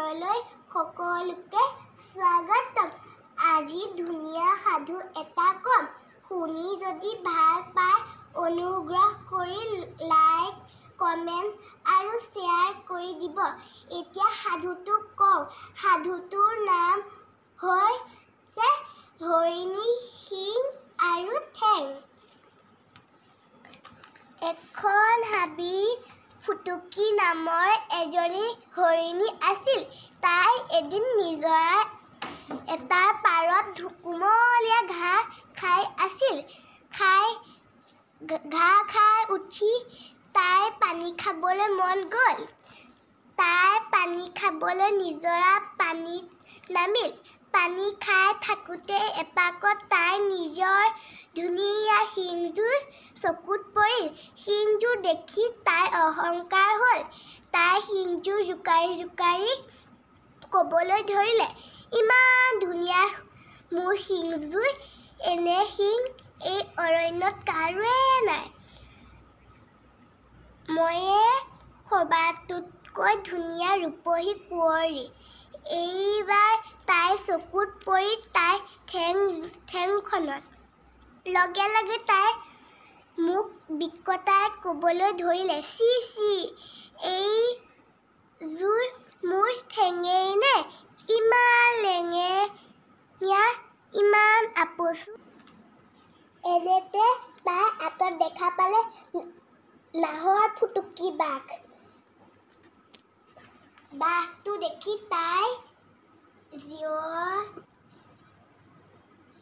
চেনেললৈ সকলোকে স্বাগতম। আজি ধুনীয়া সাধু এটা কম। শুনি যদি ভাল পায় অনুগ্ৰহ কৰি লাইক, কমেণ্ট আৰু শ্বেয়াৰ কৰি দিব। এতিয়া সাধুটো কওঁ। সাধুটোৰ নাম হৈছে হৰিণী, শিং আৰু ঠেং। এখন হাবিত ফুটুকী নামৰ এজনী হৰিণী আছিল। তাই এদিন নিজৰাৰ এটা পাৰত কুমলীয়া ঘাঁহ খাই আছিল। ঘাঁহ খাই উঠি তাইৰ পানী খাবলৈ মন গ'ল। তাই পানী খাবলৈ নিজৰাৰ পানীত নামিল। পানী খাই থাকোঁতে এপাকত তাইৰ নিজৰ ধুনীয়া শিংযোৰ চকুত পৰিল। শিংযোৰ দেখি তাইৰ অহংকাৰ হ'ল। তাই শিংযোৰ জোকাৰি জোকাৰি ক'বলৈ ধৰিলে, ইমান ধুনীয়া মোৰ শিংযোৰ, এনে শিং এই অৰণ্যত কাৰোৱে নাই। ময়ে সবাতোতকৈ ধুনীয়া ৰূপহী কুঁৱৰী। এইবাৰ তাইৰ চকুত পৰি তাইৰ ঠেংখনত। লগে লগে তাই মুখ বিকটাই ক'বলৈ ধৰিলে, চি চি, এইযোৰ মোৰ ঠেঙেই নে? ইমান লেঙেঙীয়া, ইমান আপচু। এনেতে তাই আঁতৰত দেখা পালে নাহৰ ফুটুকী বাঘ। বাঘটো দেখি তাইৰ জীৱ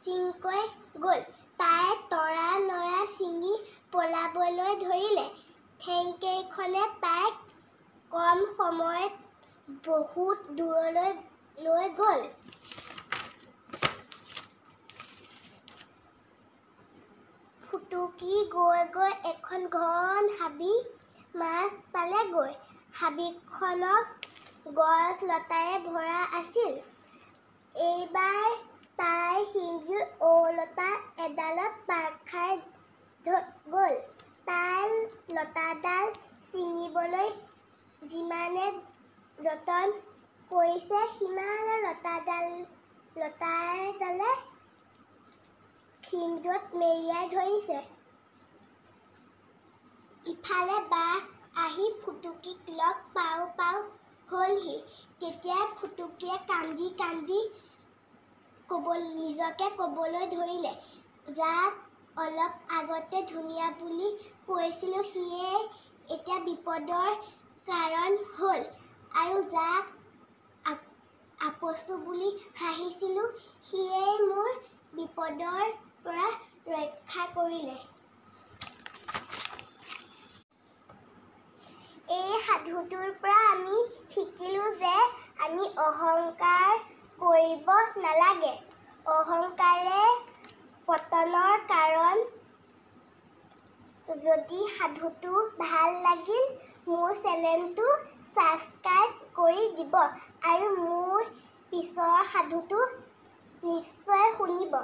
চিংকৈ গ'ল। তাই তৰা নৰা ছিঙি পলাবলৈ ধৰিলে। ঠেংকেইখনে তাইক কম সময়ত বহুত দূৰলৈ লৈ গ'ল। ফুটুকী গৈ গৈ এখন ঘন হাবিৰ মাজ পালেগৈ। হাবিখন গছ লতাৰে ভৰা আছিল। এইবাৰ তাইৰ শিংযোৰ ঔলতা এডালত পাক খাই গ'ল। তাই লতাডাল ছিঙিবলৈ যিমানে যতন কৰিছে সিমানে লতাডালে শিংযোৰত মেৰিয়াই ধৰিছে। ইফালে বাঘ আহি ফুটুকীক লগ পাওঁ পাওঁ হ'লহি। তেতিয়া ফুটুকীয়ে কান্দি কান্দি নিজকে ক'বলৈ ধৰিলে, যাক অলপ আগতে ধুনীয়া বুলি কৈছিলোঁ সিয়েই এতিয়া বিপদৰ কাৰণ হ'ল, আৰু যাক আপচু বুলি হাঁহিছিলোঁ সিয়েই মোৰ বিপদৰ পৰা ৰক্ষা কৰিলে। এই সাধুটোৰ পৰা আমি শিকিলোঁ যে আমি অহংকাৰ কৰিব নালাগে। অহংকাৰেই পতনৰ কাৰণ। যদি সাধুটো ভাল লাগিল মোৰ চেনেলটো ছাবস্ক্ৰাইব কৰি দিব আৰু মোৰ পিছৰ সাধুটো নিশ্চয় শুনিব।